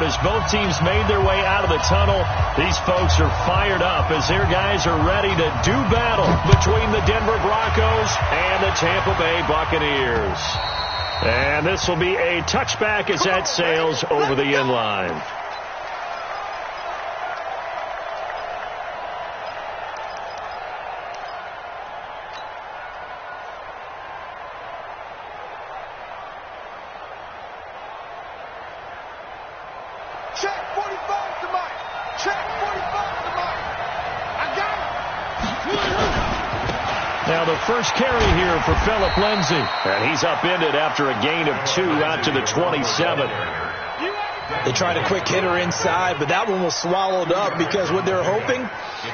as both teams made their way out of the tunnel. These folks are fired up as their guys are ready to do battle between the Denver Broncos and the Tampa Bay Buccaneers. And this will be a touchback as that sails over the end line. Check 45 to Mike. Check 45 to Mike. I got it. Now the first carry here for Phillip Lindsay. And he's upended after a gain of 2 out to the 27. They tried a quick hitter inside, but that one was swallowed up because what they're hoping,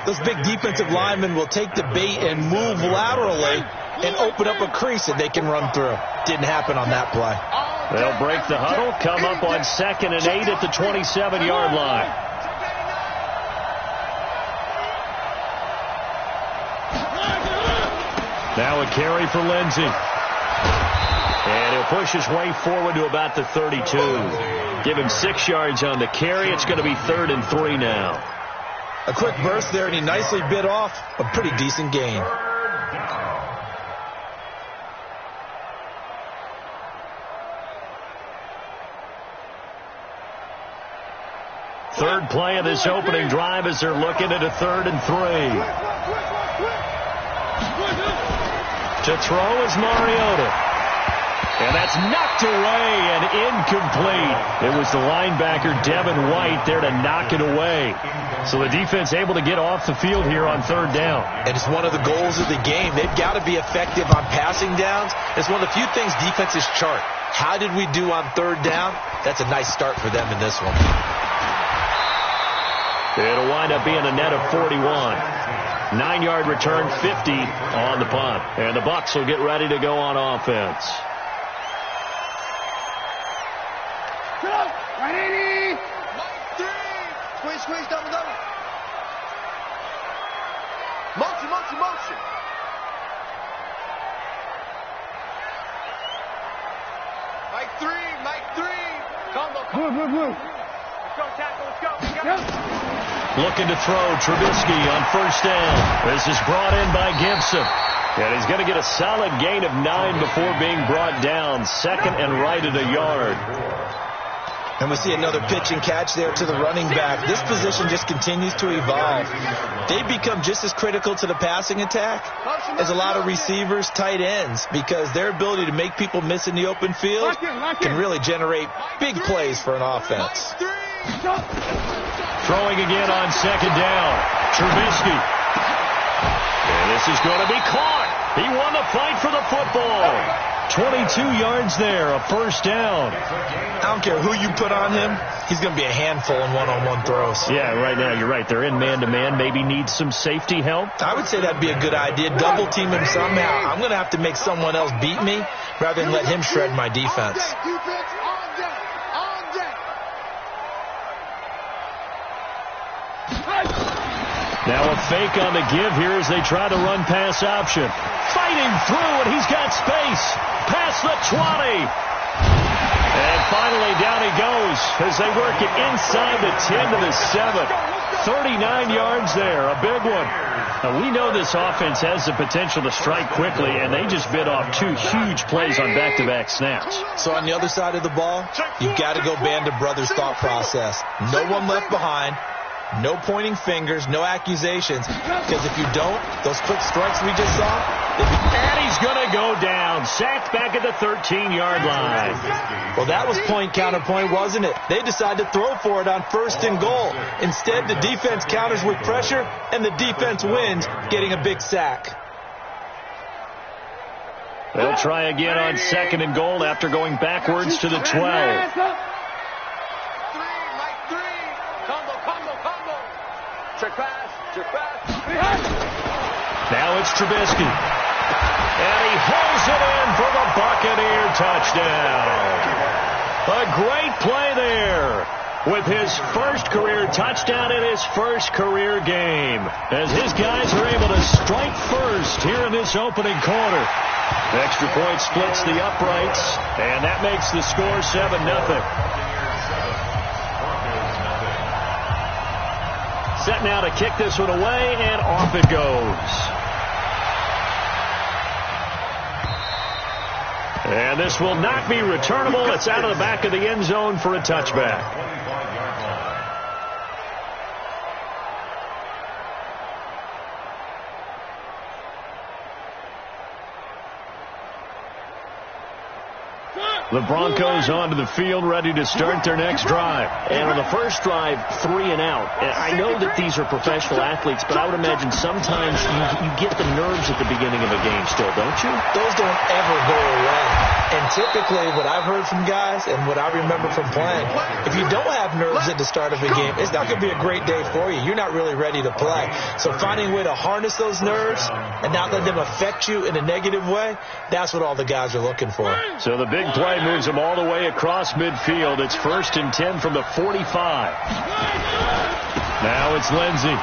those big defensive linemen will take the bait and move laterally and open up a crease that they can run through. Didn't happen on that play. They'll break the huddle, come up on 2nd and 8 at the 27-yard line. Now a carry for Lindsay. And he'll push his way forward to about the 32. Give him 6 yards on the carry. It's going to be 3rd and 3 now. A quick burst there, and he nicely bit off a pretty decent gain. Third play of this opening drive as they're looking at a 3rd and 3. To throw is Mariota. And that's knocked away and incomplete. It was the linebacker, Devin White, there to knock it away. So the defense able to get off the field here on 3rd down. And it's one of the goals of the game. They've got to be effective on passing downs. It's one of the few things defenses chart. How did we do on 3rd down? That's a nice start for them in this one. It'll wind up being a net of 41. 9-yard return, 50 on the punt. And the Bucs will get ready to go on offense. Squeeze, double. Motion. Mike 3. Combo. Let's go, tackle, let's go. Looking to throw, Trubisky on 1st down. This is brought in by Gibson. And he's going to get a solid gain of 9 before being brought down. 2nd and right at a yard. And we see another pitch and catch there to the running back. This position just continues to evolve. They become just as critical to the passing attack as a lot of receivers, tight ends, because their ability to make people miss in the open field can really generate big plays for an offense. Throwing again on 2nd down. Trubisky. And this is going to be caught. He won the fight for the football. 22 yards there, a 1st down. I don't care who you put on him, he's going to be a handful in one-on-one throws. Yeah, right now you're right. They're in man-to-man. Maybe need some safety help. I would say that'd be a good idea. Double team him somehow. I'm going to have to make someone else beat me rather than let him shred my defense. Now a fake on the give here as they try to run pass option. Fighting through, and he's got space. Past the 20. And finally down he goes as they work it inside the 10 to the 7. 39 yards there, a big one. Now we know this offense has the potential to strike quickly, and they just bit off 2 huge plays on back-to-back snaps. So on the other side of the ball, you've got to go band of brothers thought process. No one left behind. No pointing fingers, no accusations, because if you don't, those quick strikes we just saw, and he's going to go down, sacked back at the 13-yard line. Well, that was point counterpoint, wasn't it? They decided to throw for it on 1st and goal. Instead, the defense counters with pressure, and the defense wins, getting a big sack. They'll try again on 2nd and goal after going backwards to the 12. Now it's Trubisky. And he holds it in for the Buccaneer touchdown. A great play there with his first career touchdown in his first career game, as his guys are able to strike first here in this opening quarter. Extra point splits the uprights, and that makes the score 7-0. set now to kick this one away, and off it goes. And this will not be returnable. It's out of the back of the end zone for a touchback. The Broncos onto the field, ready to start their next drive. And on the first drive, 3 and out. And I know that these are professional athletes, but I would imagine sometimes you get the nerves at the beginning of a game still, don't you? Those don't ever go away. And typically, what I've heard from guys and what I remember from playing, if you don't have nerves at the start of a game, it's not going to be a great day for you. You're not really ready to play. So finding a way to harness those nerves and not let them affect you in a negative way, that's what all the guys are looking for. So the big play moves them all the way across midfield. It's 1st and 10 from the 45. Now it's Lindsey.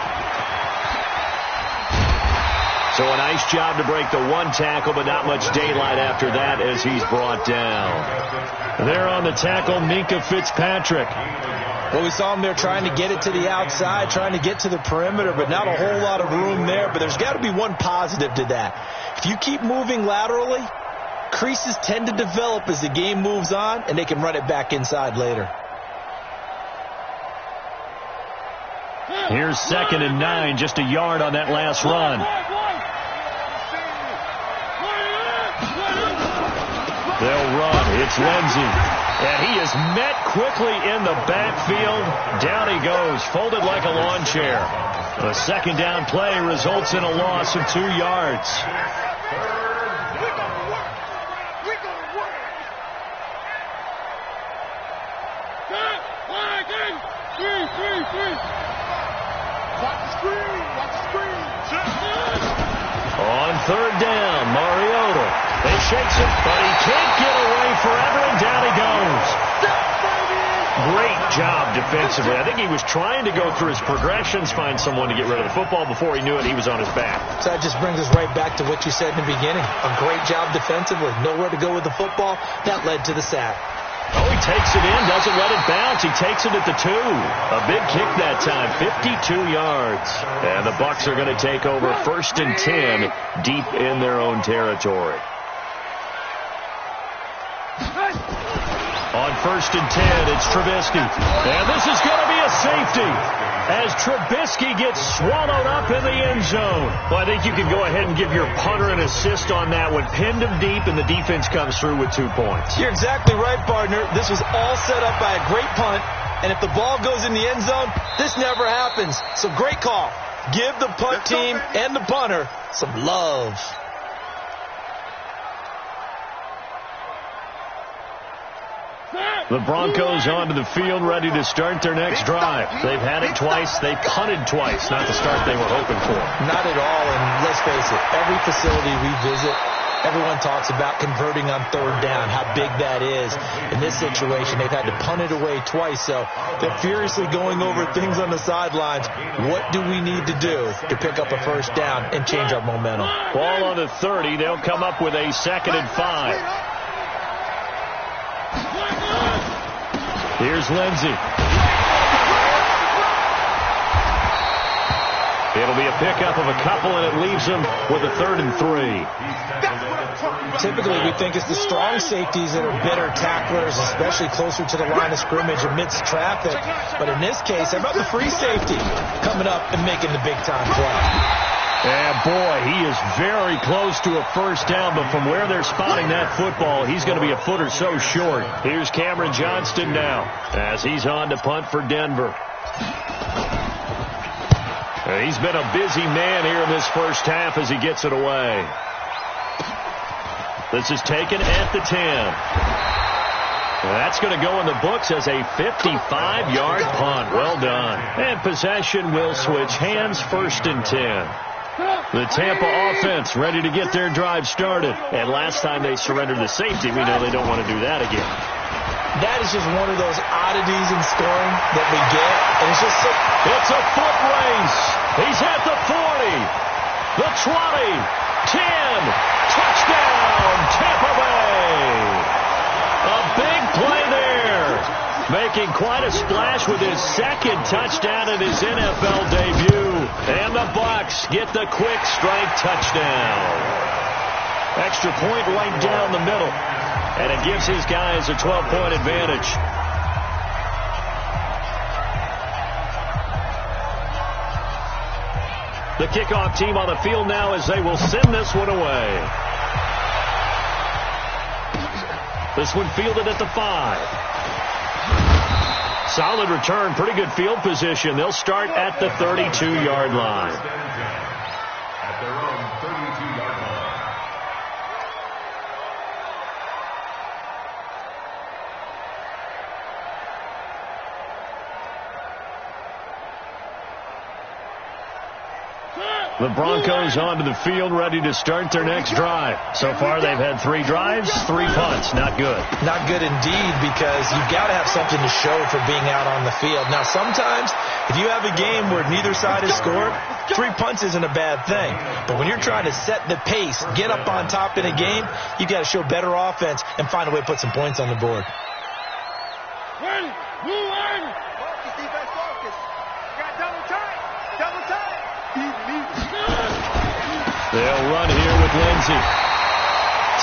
So a nice job to break the one tackle, but not much daylight after that as he's brought down. There on the tackle, Minka Fitzpatrick. Well, we saw him there trying to get it to the outside, trying to get to the perimeter, but not a whole lot of room there. But there's got to be one positive to that. If you keep moving laterally, creases tend to develop as the game moves on, and they can run it back inside later. Here's 2nd and 9, just a yard on that last run. They'll run. It's Lindsey. And he is met quickly in the backfield. Down he goes, folded like a lawn chair. The 2nd down play results in a loss of 2 yards. On 3rd down, Mariota. They shakes it, but he can't get away forever, and down he goes. Great job defensively. I think he was trying to go through his progressions, find someone to get rid of the football. Before he knew it, he was on his back. So that just brings us right back to what you said in the beginning. A great job defensively. Nowhere to go with the football. That led to the sack. Oh, he takes it in, doesn't let it bounce. He takes it at the 2. A big kick that time, 52 yards. And the Bucs are going to take over 1st and 10 deep in their own territory. On 1st and 10, it's Trubisky. And this is going to be a safety as Trubisky gets swallowed up in the end zone. Well, I think you can go ahead and give your punter an assist on that one. Pinned him deep, and the defense comes through with 2 points. You're exactly right, partner. This was all set up by a great punt, and if the ball goes in the end zone, this never happens. So great call. Give the punt team and the punter some love. The Broncos onto the field, ready to start their next drive. They've had it twice. They punted twice. Not the start they were hoping for. Not at all, and let's face it, every facility we visit, everyone talks about converting on 3rd down, how big that is. In this situation, they've had to punt it away twice, so they're furiously going over things on the sidelines. What do we need to do to pick up a 1st down and change our momentum? Ball on the 30. They'll come up with a 2nd and 5. Here's Lindsey. It'll be a pickup of a couple, and it leaves them with a 3rd and 3. Typically, we think it's the strong safeties that are better tacklers, especially closer to the line of scrimmage amidst traffic. But in this case, how about the free safety coming up and making the big-time play? And boy, he is very close to a 1st down, but from where they're spotting that football, he's going to be a foot or so short. Here's Cameron Johnston now as he's on to punt for Denver. He's been a busy man here in this 1st half as he gets it away. This is taken at the 10. That's going to go in the books as a 55-yard punt. Well done. And possession will switch hands, 1st and 10. The Tampa offense ready to get their drive started. And last time they surrendered the safety, we know they don't want to do that again. That is just one of those oddities in scoring that we get. And it's just it's a foot race. He's at the 40, the 20, 10. Touchdown, Tampa Bay. A big play there. making quite a splash with his second touchdown in his NFL debut. And the Bucs get the quick strike touchdown. Extra point right down the middle. And it gives his guys a 12-point advantage. The kickoff team on the field now as they will send this one away. This one fielded at the 5. Solid return, pretty good field position. They'll start at the 32-yard line. At their own 32-yard line. The Broncos onto the field, ready to start their next drive. So far, they've had 3 drives, 3 punts. Not good. Not good indeed, because you've got to have something to show for being out on the field. Now, sometimes, if you have a game where neither side has scored, 3 punts isn't a bad thing. But when you're trying to set the pace, get up on top in a game, you've got to show better offense and find a way to put some points on the board. Focus, defense, focus. You got double time. Double time. They'll run here with Lindsey.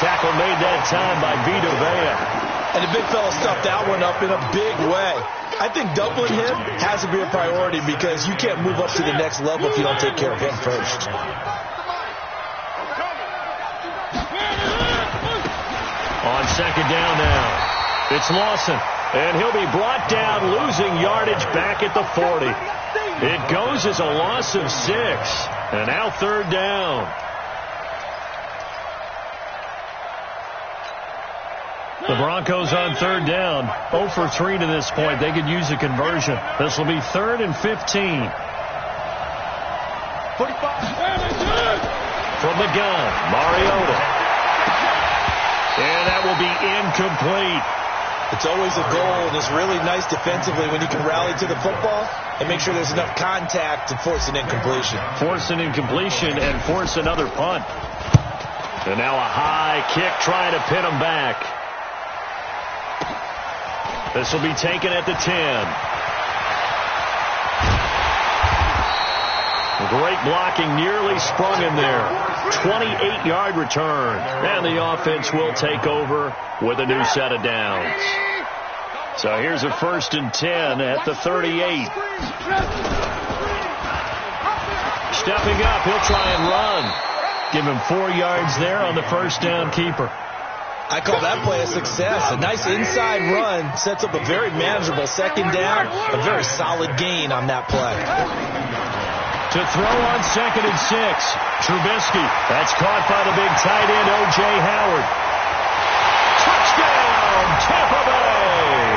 Tackle made that time by Vita Vea. And the big fella stuffed that one up in a big way. I think doubling him has to be a priority, because you can't move up to the next level if you don't take care of him first. On second down now, it's Lawson. And he'll be brought down, losing yardage back at the 40. It goes as a loss of 6. And now third down. The Broncos on third down. 0 for 3 to this point. They could use a conversion. This will be 3rd and 15. 45. From the gun, Mariota. And that will be incomplete. It's always a goal, and it's really nice defensively when you can rally to the football and make sure there's enough contact to force an incompletion. Force an incompletion and force another punt. And now a high kick trying to pin him back. This will be taken at the 10. Great blocking, nearly sprung in there. 28-yard return. And the offense will take over with a new set of downs. So here's a 1st and 10 at the 38. Stepping up, he'll try and run. Give him 4 yards there on the first down keeper. I call that play a success. A nice inside run sets up a very manageable second down. A very solid gain on that play. To throw on 2nd and 6. Trubisky. That's caught by the big tight end, O.J. Howard. Touchdown, Tampa Bay.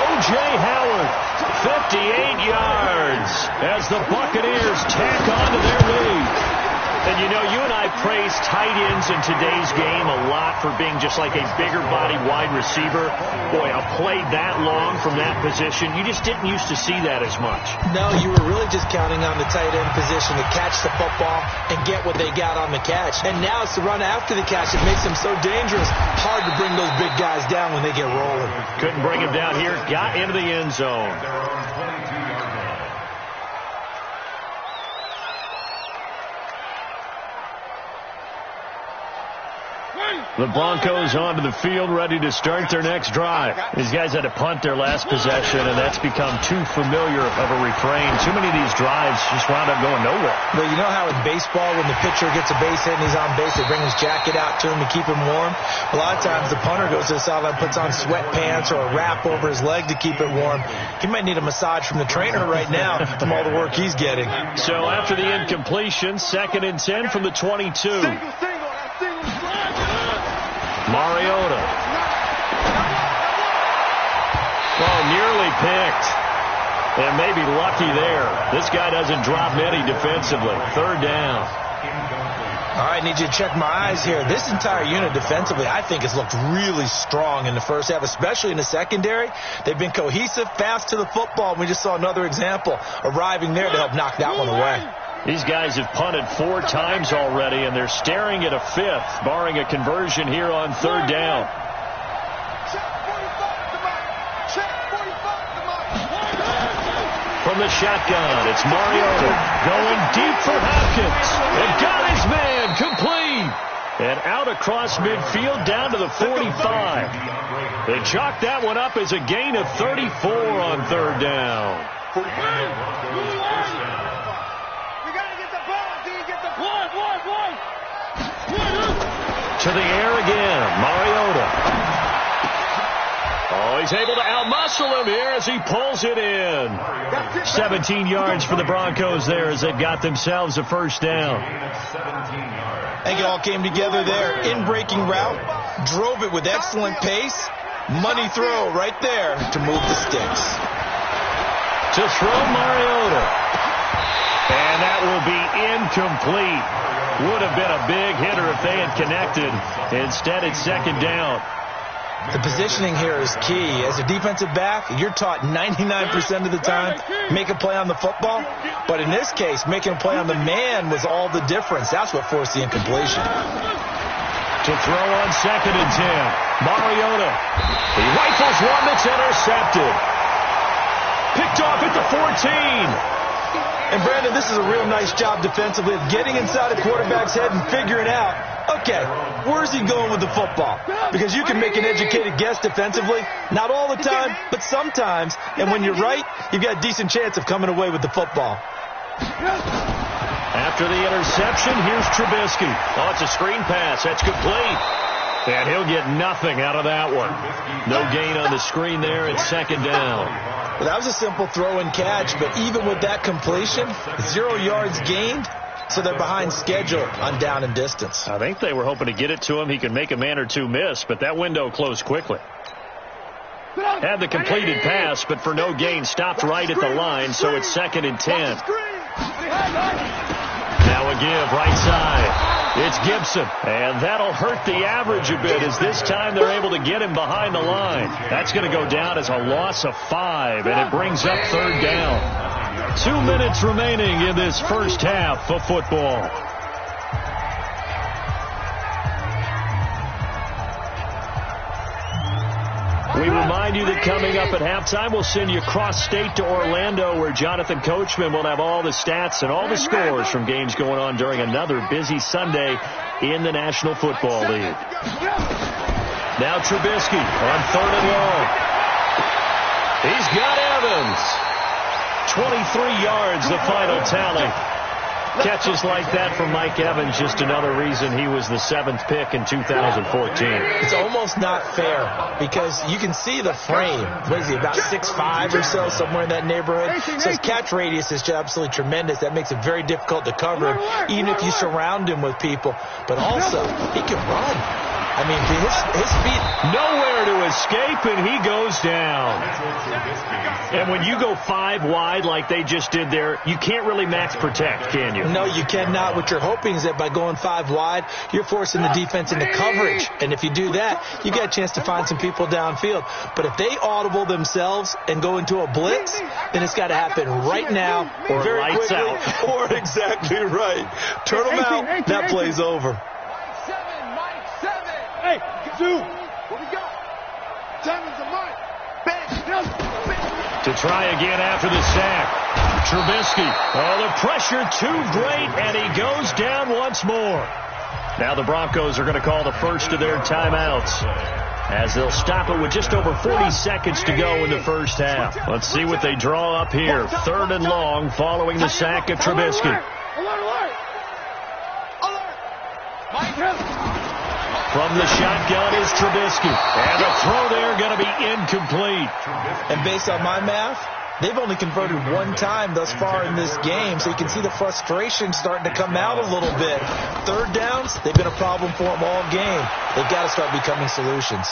O.J. Howard, 58 yards as the Buccaneers tack on to their lead. And, you know, you and I praise tight ends in today's game a lot for being just like a bigger body wide receiver. Boy, a play that long from that position, you just didn't used to see that as much. No, you were really just counting on the tight end position to catch the football and get what they got on the catch. And now it's the run after the catch that makes them so dangerous. Hard to bring those big guys down when they get rolling. Couldn't bring him down here. Got into the end zone. The Broncos onto the field, ready to start their next drive. These guys had to punt their last possession, and that's become too familiar of a refrain. Too many of these drives just wound up going nowhere. Well, you know how in baseball, when the pitcher gets a base hit and he's on base, they bring his jacket out to him to keep him warm? A lot of times the punter goes to the sideline, puts on sweatpants or a wrap over his leg to keep it warm. He might need a massage from the trainer right now from all the work he's getting. So after the incompletion, 2nd and 10 from the 22. Mariota. Well, nearly picked. And maybe lucky there. This guy doesn't drop many defensively. 3rd down. All right, need you to check my eyes here. This entire unit defensively, I think, has looked really strong in the first half, especially in the secondary. They've been cohesive, fast to the football, and we just saw another example arriving there to help knock that one away. These guys have punted 4 times already, and they're staring at a 5th, barring a conversion here on 3rd down. from the shotgun. It's Mariota going deep for Hopkins. And got his man complete. And out across midfield down to the 45. They chalk that one up as a gain of 34 on third down. We got to get the ball. Do you get the ball? To the air again, Mariota. Oh, he's able to outmuscle him here as he pulls it in. 17 yards for the Broncos there as they got themselves a first down. I think it all came together there. In-breaking route, drove it with excellent pace. Money throw right there to move the sticks. To throw Mariota. And that will be incomplete. Would have been a big hitter if they had connected. Instead, it's second down. The positioning here is key. As a defensive back, you're taught 99% of the time, make a play on the football. But in this case, making a play on the man was all the difference. That's what forced the incompletion. To throw on 2nd and 10. Mariota. He rifles one that's intercepted. Picked off at the 14. And, Brandon, this is a real nice job defensively of getting inside a quarterback's head and figuring out, okay, where's he going with the football? Because you can make an educated guess defensively. Not all the time, but sometimes. And when you're right, you've got a decent chance of coming away with the football. After the interception, here's Trubisky. Oh, it's a screen pass. That's complete. And he'll get nothing out of that one. No gain on the screen there. It's second down. Well, that was a simple throw and catch, but even with that completion, 0 yards gained, so they're behind schedule on down and distance. I think they were hoping to get it to him. He could make a man or two miss, but that window closed quickly. Had the completed pass, but for no gain, stopped right at the line, so it's 2nd and 10. Now a give right side. It's Gibson, and that'll hurt the average a bit as this time they're able to get him behind the line. That's going to go down as a loss of 5, and it brings up third down. 2 minutes remaining in this first half of football. We remind you that coming up at halftime, we'll send you cross-state to Orlando, where Jonathan Coachman will have all the stats and all the scores from games going on during another busy Sunday in the National Football League. Now Trubisky on 3rd and long. He's got Evans. 23 yards, the final tally. Catches like that from Mike Evans, just another reason he was the 7th pick in 2014. It's almost not fair because you can see the frame. What is he, about 6'5" or so, somewhere in that neighborhood? So his catch radius is absolutely tremendous. That makes it very difficult to cover him, even if you surround him with people. But also, he can run. I mean, his feet. Nowhere to escape, and he goes down. And when you go 5 wide like they just did there, you can't really max protect, can you? No, you cannot. What you're hoping is that by going 5 wide, you're forcing the defense into coverage. And if you do that, you got a chance to find some people downfield. But if they audible themselves and go into a blitz, then it's got to happen right now, or very lights quickly, out. or exactly right. Turn them out. That play's over. Hey, Zoo, what we got? 7's a mark. Bang. To try again after the sack. Trubisky. Oh, the pressure too great, and he goes down once more. Now the Broncos are going to call the first of their timeouts, as they'll stop it with just over 40 seconds to go in the first half. Let's see what they draw up here. 3rd and long following the sack of Trubisky. Alert. From the shotgun is Trubisky. And the throw there going to be incomplete. And based on my math, they've only converted 1 time thus far in this game, so you can see the frustration starting to come out a little bit. 3rd downs, they've been a problem for them all game. They've got to start becoming solutions.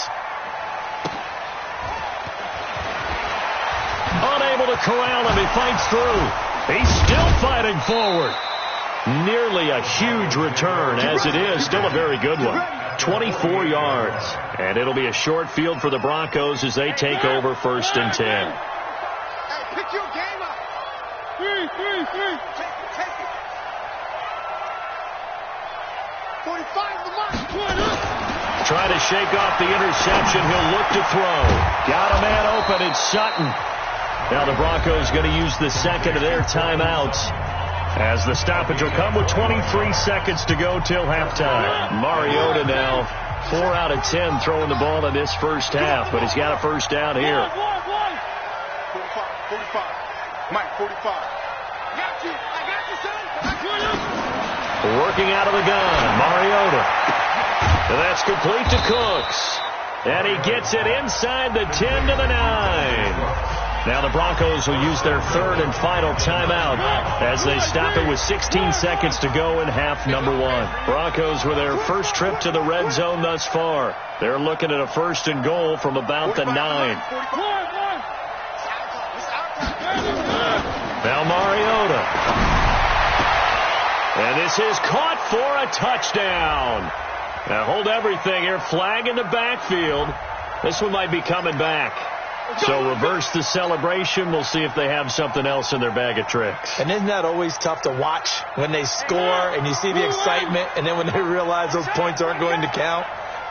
Unable to corral him. He fights through. He's still fighting forward. Nearly a huge return as it is. Still a very good one. 24 yards. And it'll be a short field for the Broncos as they take over 1st and 10. Hey, pick your game up. 3. Take it. 45 the mark. Try to shake off the interception. He'll look to throw. Got a man open. It's Sutton. Now the Broncos going to use the second of their timeouts, as the stoppage will come with 23 seconds to go till halftime. Mariota now 4 out of 10 throwing the ball in this first half, but he's got a first down here. 45. Mike, 45. I got you, son. Working out of the gun, Mariota. And that's complete to Cooks. And he gets it inside the 10 to the 9. Now the Broncos will use their third and final timeout as they stop it with 16 seconds to go in half number 1. Broncos with their first trip to the red zone thus far. They're looking at a first and goal from about the 9. Now Mariota. And this is caught for a touchdown. Now hold everything here. Flag in the backfield. This one might be coming back. So reverse the celebration. We'll see if they have something else in their bag of tricks. And isn't that always tough to watch when they score and you see the excitement, and then when they realize those points aren't going to count?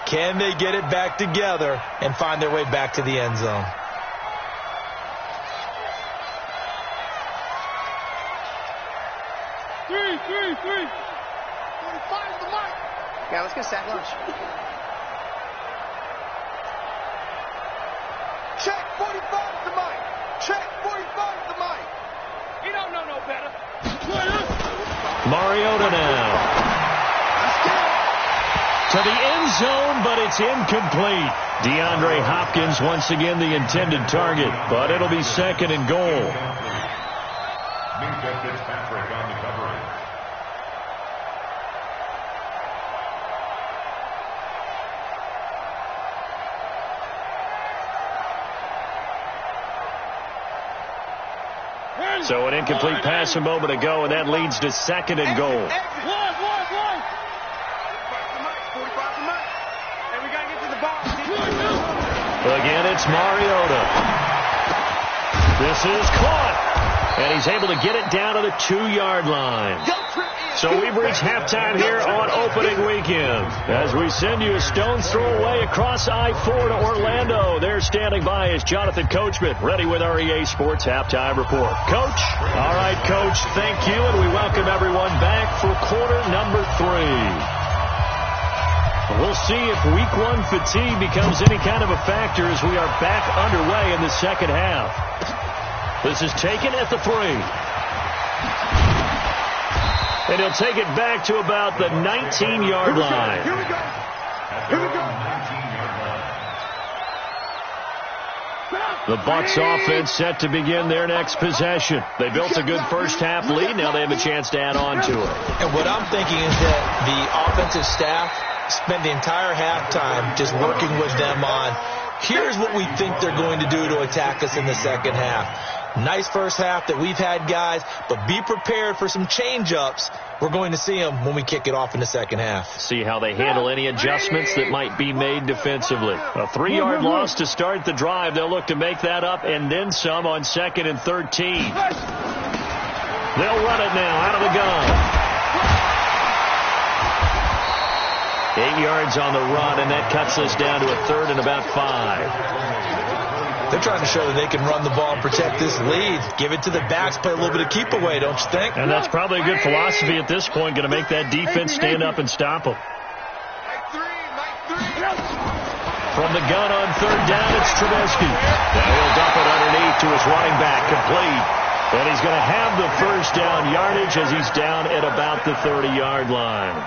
Can they get it back together and find their way back to the end zone? Three. 45 to Mike. Yeah, let's get sack lunch. Check 45 to Mike. Check 45 to Mike. He don't know no better. Mariota now. To the end zone, but it's incomplete. DeAndre Hopkins once again the intended target, but it'll be second and goal. Minka Fitzpatrick on the coverage. So an incomplete pass a moment ago, and that leads to second and goal. One. 45 to Mike. And we got to get to the ball. Again, it's Mariota. This is caught. And he's able to get it down to the 2-yard line. So we've reached halftime here on opening weekend as we send you a stone's throw away across I-4 to Orlando. There standing by is Jonathan Coachman, ready with our EA Sports Halftime Report. Coach? All right, Coach, thank you, and we welcome everyone back for quarter number 3. We'll see if Week 1 fatigue becomes any kind of a factor as we are back underway in the second half. This is taken at the 3. And he'll take it back to about the 19-yard line. Here we go. The Bucs offense set to begin their next possession. They built a good first half lead. Now they have a chance to add on to it. And what I'm thinking is that the offensive staff spent the entire halftime just working with them on, here's what we think they're going to do to attack us in the second half. Nice first half that we've had, guys, but be prepared for some change-ups. We're going to see them when we kick it off in the second half. See how they handle any adjustments that might be made defensively. A 3-yard loss to start the drive. They'll look to make that up and then some on 2nd and 13. They'll run it now out of the gun. 8 yards on the run, and that cuts us down to a 3rd and about 5. They're trying to show that they can run the ball and protect this lead. Give it to the backs, play a little bit of keep away, don't you think? And that's probably a good philosophy at this point, going to make that defense stand up and stop them. From the gun on 3rd down, it's Trubisky. Now he'll dump it underneath to his running back, complete. And he's going to have the first down yardage as he's down at about the 30-yard line.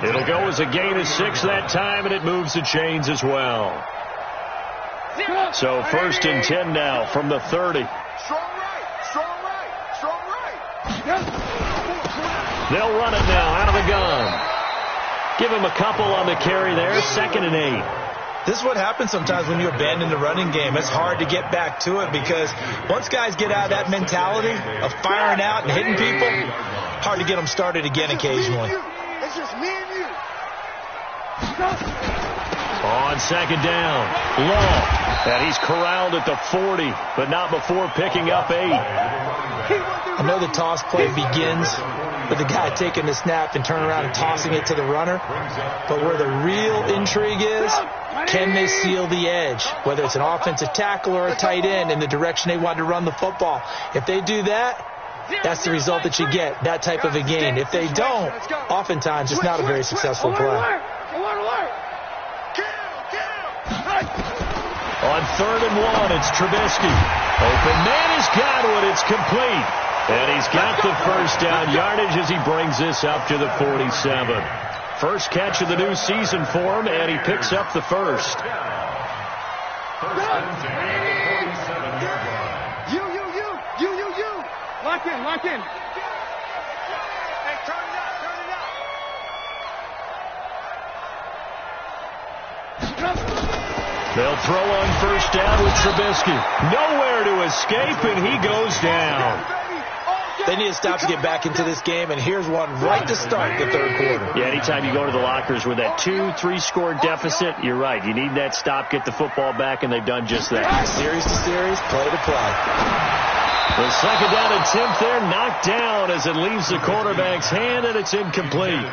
It'll go as a gain of 6 that time, and it moves the chains as well. So 1st and 10 now from the 30. Strong right. They'll run it now out of the gun. Give him a couple on the carry there. 2nd and 8. This is what happens sometimes when you abandon the running game. It's hard to get back to it because once guys get out of that mentality of firing out and hitting people, hard to get them started again occasionally. It's just me and you. On 2nd down, Long. And he's corralled at the 40, but not before picking up 8. I know the toss play begins with the guy taking the snap and turning around and tossing it to the runner. But where the real intrigue is, can they seal the edge, whether it's an offensive tackle or a tight end in the direction they want to run the football? If they do that, that's the result that you get, that type of a gain. If they don't, oftentimes it's not a very successful play. On 3rd and 1, it's Trubisky. Open man has got one. It's complete. And he's got the first down yardage as he brings this up to the 47. First catch of the new season for him, and he picks up the first. Lock in, lock in. Hey, turn it up, turn it up. They'll throw on first down with Trubisky. Nowhere to escape, and he goes down. They need to stop to get back into this game, and here's one right to start the 3rd quarter. Yeah, anytime you go to the lockers with that 2-3 score deficit, you're right. You need that stop, get the football back, and they've done just that. Series to series, play to play. The second down attempt there knocked down as it leaves the quarterback's hand, and it's incomplete.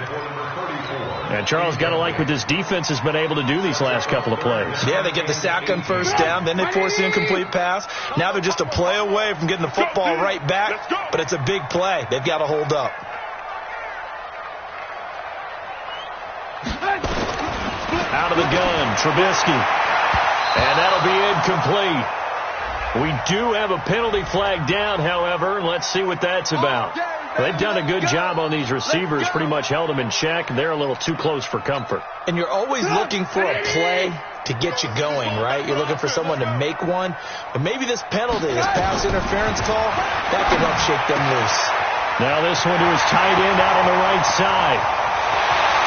And Charles, got to like what this defense has been able to do these last couple of plays. Yeah, they get the sack on first down, then they force an incomplete pass. Now they're just a play away from getting the football right back, but it's a big play. They've got to hold up. Out of the gun, Trubisky. And that'll be incomplete. We do have a penalty flag down, however. Let's see what that's about. They've done a good job on these receivers, pretty much held them in check. They're a little too close for comfort. And you're always looking for a play to get you going, right? You're looking for someone to make one. But maybe this penalty, this pass interference call, that could help shake them loose. Now this one to his tight end out on the right side.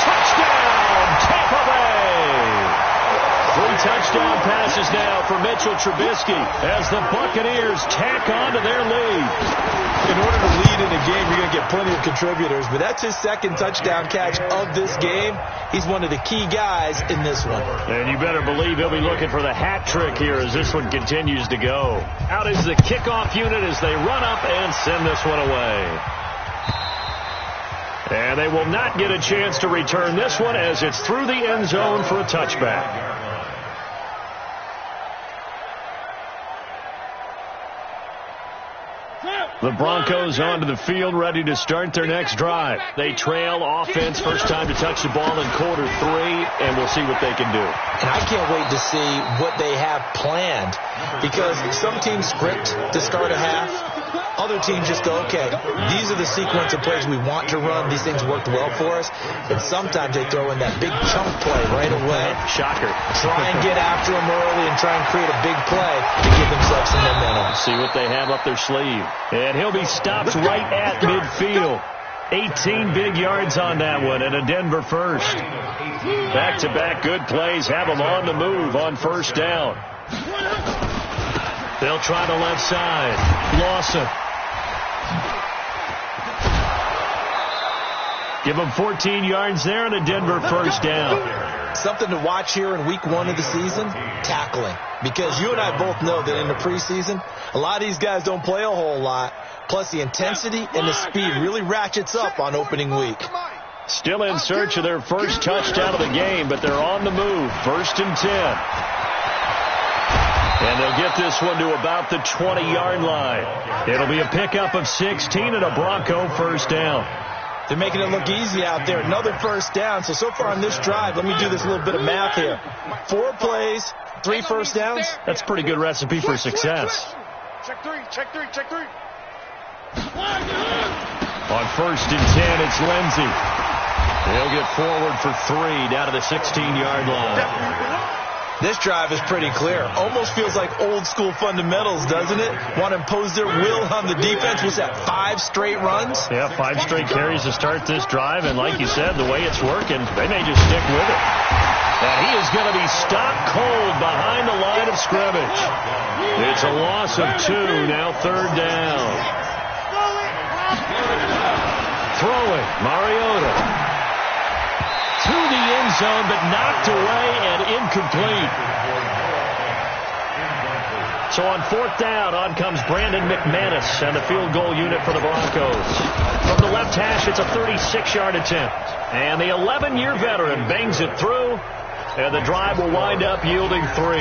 Touchdown, Tampa Bay! 3 touchdown passes now for Mitchell Trubisky as the Buccaneers tack on to their lead. In order to lead in a game, you're going to get plenty of contributors, but that's his 2nd touchdown catch of this game. He's one of the key guys in this one. And you better believe he'll be looking for the hat trick here as this one continues to go. Out is the kickoff unit as they run up and send this one away. And they will not get a chance to return this one as it's through the end zone for a touchback. The Broncos onto the field, ready to start their next drive. They trail offense, first time to touch the ball in quarter 3, and we'll see what they can do. And I can't wait to see what they have planned, because some teams script to start a half. Other teams just go, okay, these are the sequence of plays we want to run. These things worked well for us. And sometimes they throw in that big chunk play right away. Shocker. Try and get after them early and try and create a big play to give themselves some momentum. See what they have up their sleeve. And he'll be stopped right at midfield. 18 big yards on that one and a Denver first. Back-to-back good plays have them on the move on first down. They'll try the left side. Lawson. Give them 14 yards there and a Denver first down. Something to watch here in week 1 of the season, tackling. Because you and I both know that in the preseason, a lot of these guys don't play a whole lot. Plus the intensity and the speed really ratchets up on opening week. Still in search of their first touchdown of the game, but they're on the move. 1st and 10. And they'll get this one to about the 20-yard line. It'll be a pickup of 16 and a Bronco first down. They're making it look easy out there. Another first down. So far on this drive, let me do this little bit of math here. 4 plays, 3 first downs. That's a pretty good recipe for success. Check 3, check 3, check 3. On 1st and 10, it's Lindsey. He'll get forward for 3 down to the 16-yard line. This drive is pretty clear. Almost feels like old school fundamentals, doesn't it? Want to impose their will on the defense. Was that 5 straight runs? Yeah, 5 straight carries to start this drive. And like you said, the way it's working, they may just stick with it. And he is going to be stopped cold behind the line of scrimmage. It's a loss of 2, now 3rd down. Throwing, Mariota. To the end zone, but knocked away and incomplete. So on 4th down, on comes Brandon McManus and the field goal unit for the Broncos. From the left hash, it's a 36-yard attempt. And the 11-year veteran bangs it through, and the drive will wind up yielding 3.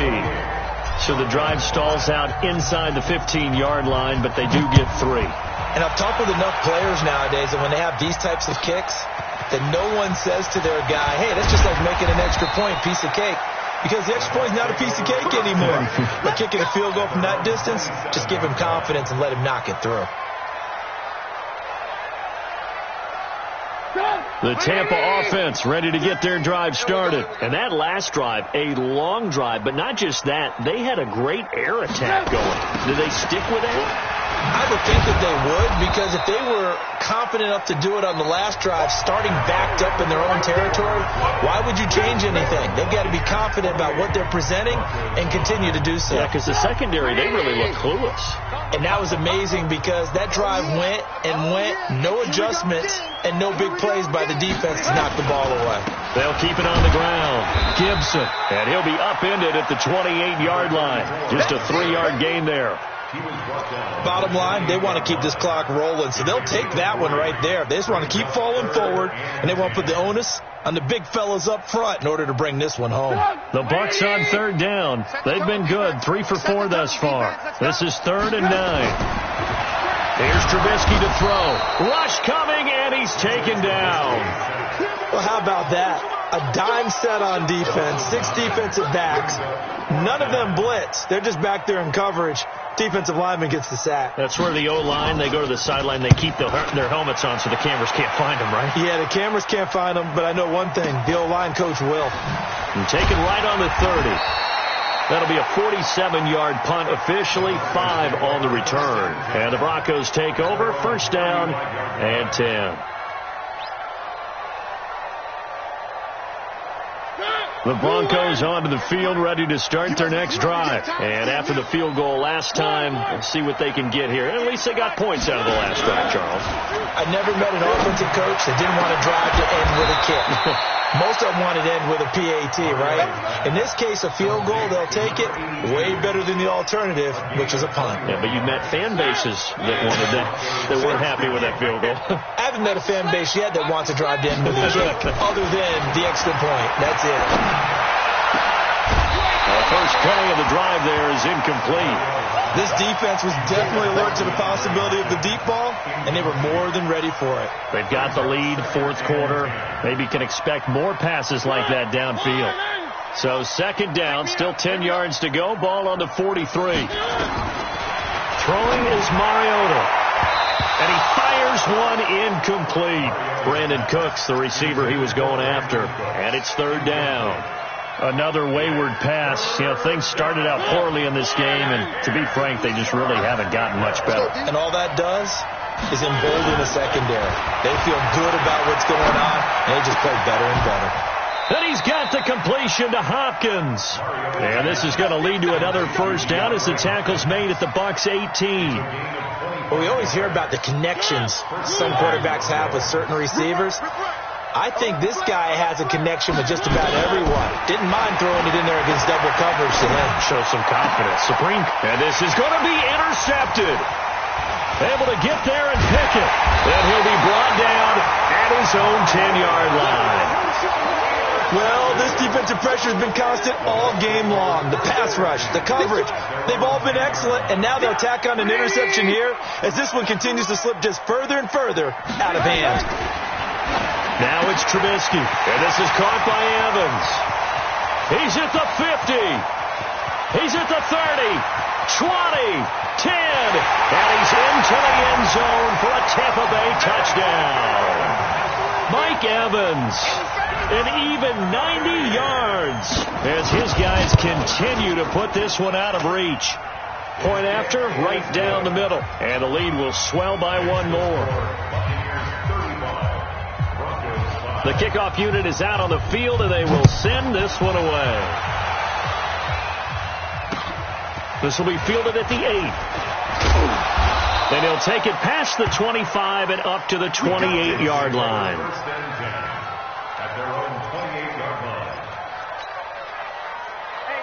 So the drive stalls out inside the 15-yard line, but they do get 3. And I've talked with enough players nowadays that when they have these types of kicks, that no one says to their guy, hey, that's just like making an extra point, piece of cake. Because the extra point is not a piece of cake anymore. But kicking a field goal from that distance, just give him confidence and let him knock it through. The Tampa offense ready to get their drive started. And that last drive, a long drive, but not just that, they had a great air attack going. Did they stick with that? I would think that they would, because if they were confident enough to do it on the last drive, starting backed up in their own territory, why would you change anything? They've got to be confident about what they're presenting and continue to do so. Yeah, because the secondary, they really look clueless. And that was amazing because that drive went and went, no adjustments and no big plays by the defense to knock the ball away. They'll keep it on the ground. Gibson, and he'll be upended at the 28-yard line. Just a 3-yard gain there. Bottom line, they want to keep this clock rolling, so they'll take that one right there. They just want to keep falling forward, and they want to put the onus on the big fellas up front in order to bring this one home. The Bucs on 3rd down. They've been good, 3 for 4 thus far. This is 3rd and 9. Here's Trubisky to throw. Rush coming, and he's taken down. Well, how about that? A dime set on defense, 6 defensive backs. None of them blitz. They're just back there in coverage. Defensive lineman gets the sack. That's where the O-line, they go to the sideline, they keep their helmets on so the cameras can't find them, right? Yeah, the cameras can't find them, but I know one thing. The O-line coach will. And taken right on the 30. That'll be a 47-yard punt officially, 5 on the return. And the Broncos take over, 1st down and 10. The Broncos onto the field, ready to start their next drive. And after the field goal last time, we'll see what they can get here. And at least they got points out of the last drive, Charles. I never met an offensive coach that didn't want to drive to end with a kick. Most of them wanted to end with a PAT, right? In this case, a field goal, they'll take it. Way better than the alternative, which is a punt. Yeah, but you met fan bases that wanted that weren't happy with that field goal. I haven't met a fan base yet that wants to drive to end with a kick, other than the extra point. That's it. The first play of the drive there is incomplete. This defense was definitely alert to the possibility of the deep ball, and they were more than ready for it. They've got the lead, 4th quarter. Maybe can expect more passes like that downfield. So 2nd down, still 10 yards to go. Ball on the 43. Throwing is Mariota. And he fires one incomplete. Brandon Cooks, the receiver he was going after. And it's 3rd down. Another wayward pass. You know, things started out poorly in this game, and to be frank, they just really haven't gotten much better. And all that does is embolden the secondary. They feel good about what's going on, and they just play better and better. Then he's got the completion to Hopkins. And this is going to lead to another 1st down as the tackle's made at the Bucs 18. Well, we always hear about the connections some quarterbacks have with certain receivers. I think this guy has a connection with just about everyone. Didn't mind throwing it in there against double coverage to him. Show some confidence. Supreme. And this is going to be intercepted. Able to get there and pick it. Then he'll be brought down at his own 10-yard line. Well, this defensive pressure has been constant all game long. The pass rush, the coverage, they've all been excellent, and now they'll tack on an interception here as this one continues to slip just further and further out of hand. Now it's Trubisky, and this is caught by Evans. He's at the 50. He's at the 30, 20, 10, and he's into the end zone for a Tampa Bay touchdown. Mike Evans, an even 90 yards as his guys continue to put this one out of reach. Point after, right down the middle, and the lead will swell by one more. The kickoff unit is out on the field, and they will send this one away. This will be fielded at the 8. Then he'll take it past the 25 and up to the 28-yard line.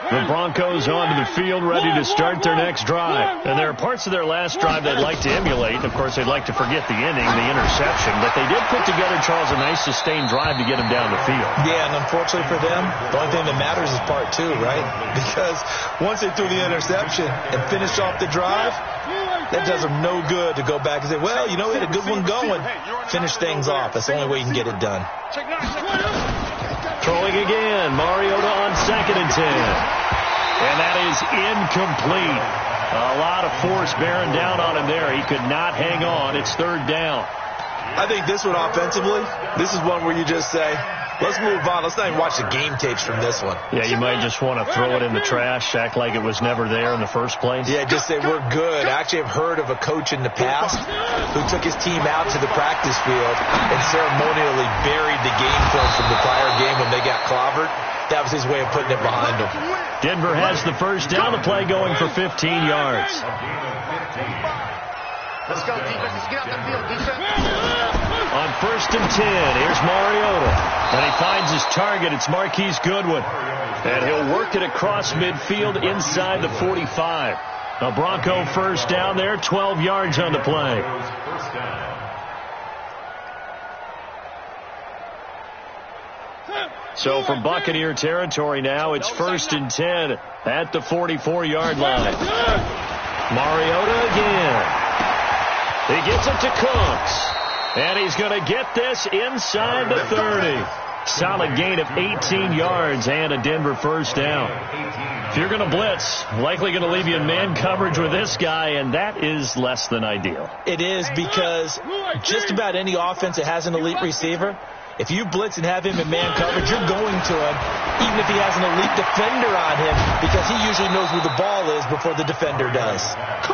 The Broncos onto the field, ready to start their next drive. And there are parts of their last drive they'd like to emulate. Of course, they'd like to forget the inning, the interception. But they did put together, Charles, a nice sustained drive to get them down the field. Yeah, and unfortunately for them, the only thing that matters is part two, right? Because once they threw the interception and finished off the drive, that does them no good to go back and say, well, you know, we had a good one going. Finish things off. That's the only way you can get it done. Throwing again. Mariota on 2nd and 10. And that is incomplete. A lot of force bearing down on him there. He could not hang on. It's 3rd down. I think this one offensively, this is one where you just say, let's move on. Let's not even watch the game tapes from this one. Yeah, you might just want to throw it in the trash, act like it was never there in the first place. Yeah, just say we're good. I actually have heard of a coach in the past who took his team out to the practice field and ceremonially buried the game film from the prior game when they got clobbered. That was his way of putting it behind him. Denver has the first down. The play going for 15 yards. Let's go, defense. Let's get out the field, defense. On 1st and 10, here's Mariota. And he finds his target. It's Marquise Goodwin. And he'll work it across midfield inside the 45. A Bronco first down there, 12 yards on the play. So from Buccaneer territory now, it's 1st and 10 at the 44-yard line. Mariota again. He gets it to Cooks. And he's going to get this inside the 30. Solid gain of 18 yards and a Denver first down. If you're going to blitz, likely going to leave you in man coverage with this guy, and that is less than ideal. It is, because just about any offense that has an elite receiver, if you blitz and have him in man coverage, you're going to him, even if he has an elite defender on him, because he usually knows where the ball is before the defender does.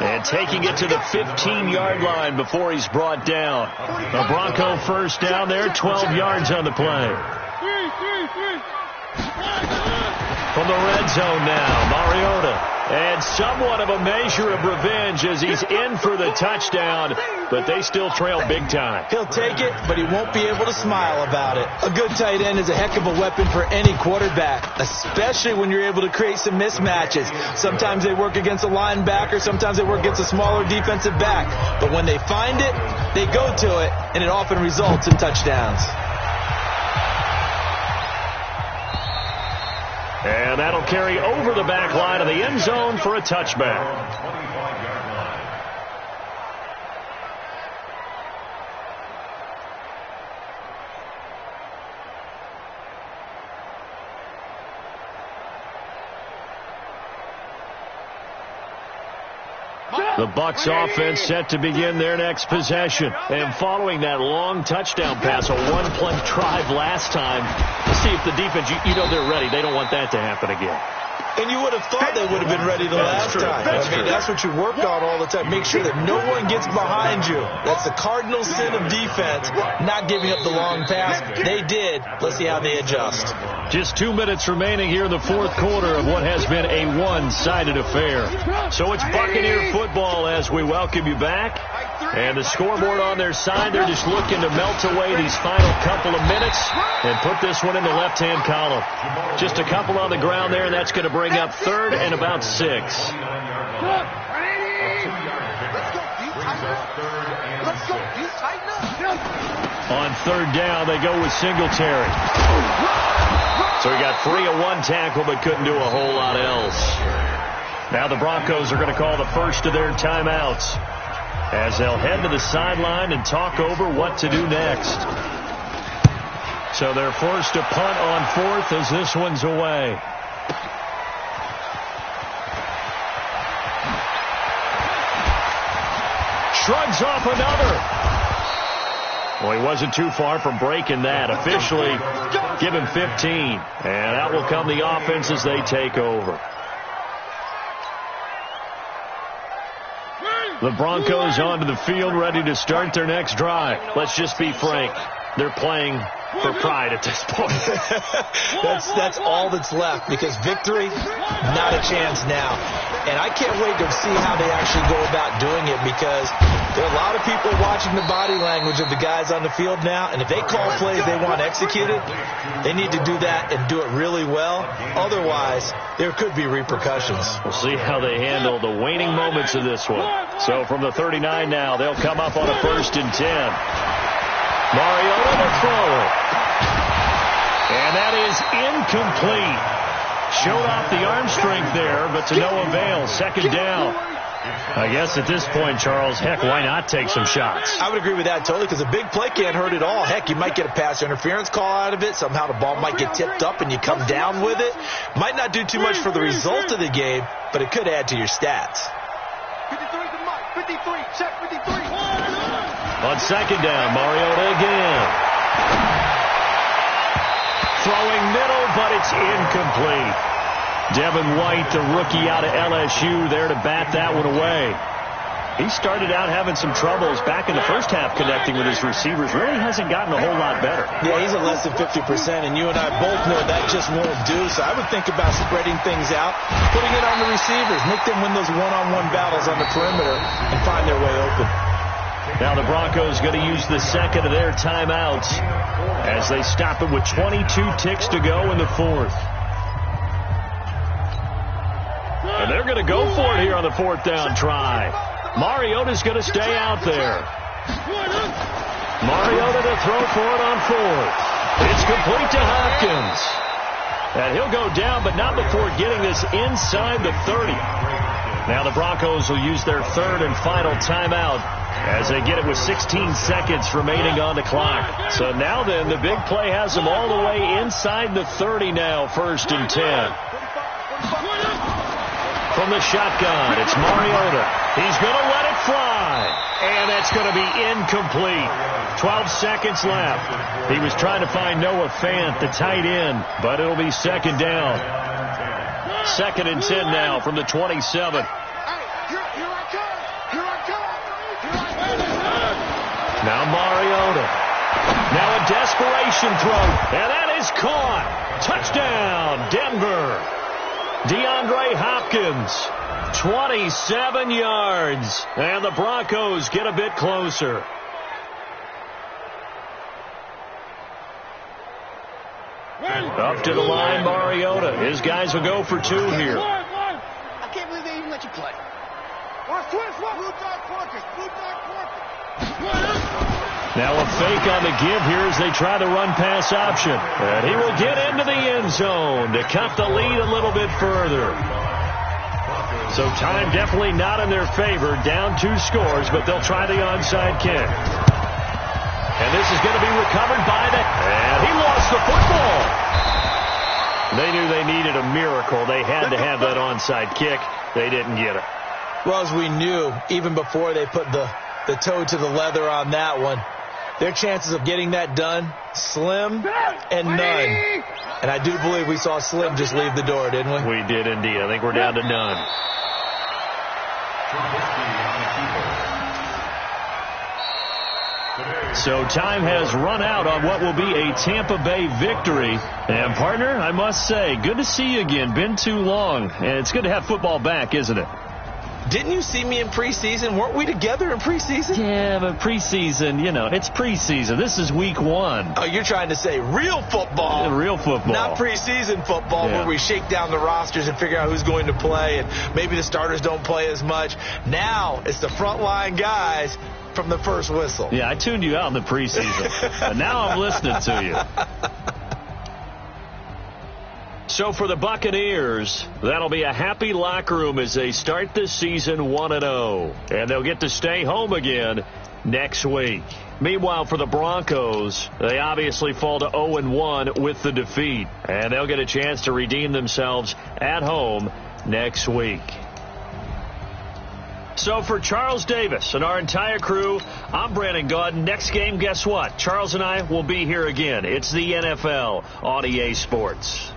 And taking it to the 15-yard line before he's brought down. A Bronco first down there, 12 yards on the play. From the red zone now, Mariota. And somewhat of a measure of revenge as he's in for the touchdown, but they still trail big time. He'll take it, but he won't be able to smile about it. A good tight end is a heck of a weapon for any quarterback, especially when you're able to create some mismatches. Sometimes they work against a linebacker, sometimes they work against a smaller defensive back. But when they find it, they go to it, and it often results in touchdowns. And that'll carry over the back line of the end zone for a touchback. The Bucs offense set to begin their next possession. And following that long touchdown pass, a one-play drive last time, let's see if the defense, you know they're ready. They don't want that to happen again. And you would have thought they would have been ready the last time. That's what you worked on all the time. Make sure that no one gets behind you. That's the cardinal sin of defense, not giving up the long pass. They did. Let's see how they adjust. Just 2 minutes remaining here in the fourth quarter of what has been a one-sided affair. So it's Buccaneer football as we welcome you back. And the scoreboard on their side, they're just looking to melt away these final couple of minutes and put this one in the left-hand column. Just a couple on the ground there, and that's going to bring up 3rd and about 6. On 3rd down, they go with Singletary. So he got free of one tackle but couldn't do a whole lot else. Now the Broncos are going to call the first of their timeouts as they'll head to the sideline and talk over what to do next. So they're forced to punt on 4th as this one's away. Shrugs off another. Well, he wasn't too far from breaking that. Officially, give him 15. And out will come the offense as they take over. The Broncos onto the field, ready to start their next drive. Let's just be frank. They're playing for pride at this point. That's all that's left, because victory, not a chance now. And I can't wait to see how they actually go about doing it, because there are a lot of people watching the body language of the guys on the field now, and if they call plays they want executed, they need to do that and do it really well. Otherwise, there could be repercussions. We'll see how they handle the waning moments of this one. So from the 39 now, they'll come up on a 1st and 10. Mariota to throw it. And that is incomplete. Showed off the arm strength there, but to no avail. 2nd down. I guess at this point, Charles, heck, why not take some shots? I would agree with that totally, because a big play can't hurt at all. Heck, you might get a pass interference call out of it. Somehow the ball might get tipped up and you come down with it. Might not do too much for the result of the game, but it could add to your stats. 53 to Mike. 53. Check 53. On 2nd down, Mariota again. Throwing middle, but it's incomplete. Devin White, the rookie out of LSU, there to bat that one away. He started out having some troubles back in the first half connecting with his receivers. Really hasn't gotten a whole lot better. Yeah, he's at less than 50%, and you and I both know that just won't do. So I would think about spreading things out, putting it on the receivers, make them win those one-on-one battles on the perimeter, and find their way open. Now the Broncos going to use the 2nd of their timeouts as they stop it with 22 ticks to go in the 4th. And they're going to go for it here on the 4th down try. Mariota's going to stay out there. Mariota to throw for it on 4th. It's complete to Hopkins. And he'll go down, but not before getting this inside the 30. Now the Broncos will use their 3rd and final timeout as they get it with 16 seconds remaining on the clock. So now then, the big play has them all the way inside the 30 now, 1st and 10. From the shotgun, it's Mariota. He's going to let it fly. And that's going to be incomplete. 12 seconds left. He was trying to find Noah Fant, the tight end, but it'll be 2nd down. 2nd and 10 now from the 27. Now Mariota. Now a desperation throw. And that is caught. Touchdown, Denver. DeAndre Hopkins, 27 yards, and the Broncos get a bit closer. Up to the line, Mariota. His guys will go for 2 here. I can't believe they even let you play. Now a fake on the give here as they try the run-pass option. And he will get into the end zone to cut the lead a little bit further. So time definitely not in their favor. Down 2 scores, but they'll try the onside kick. And this is going to be recovered by the... And he lost the football. They knew they needed a miracle. They had to have that onside kick. They didn't get it. Well, as we knew, even before they put the toe to the leather on that one, their chances of getting that done, slim and none. And I do believe we saw Slim just leave the door, didn't we? We did indeed. I think we're down to none. So time has run out on what will be a Tampa Bay victory. And, partner, I must say, good to see you again. Been too long. And it's good to have football back, isn't it? Didn't you see me in preseason? Weren't we together in preseason? Yeah, but preseason, you know, it's preseason. This is week 1. Oh, you're trying to say real football. Yeah, real football. Not preseason football where we shake down the rosters and figure out who's going to play, and maybe the starters don't play as much. Now it's the frontline guys from the first whistle. Yeah, I tuned you out in the preseason. And now I'm listening to you. So for the Buccaneers, that'll be a happy locker room as they start this season 1-0. And they'll get to stay home again next week. Meanwhile, for the Broncos, they obviously fall to 0-1 with the defeat. And they'll get a chance to redeem themselves at home next week. So for Charles Davis and our entire crew, I'm Brandon Gaudin. Next game, guess what? Charles and I will be here again. It's the NFL on EA Sports.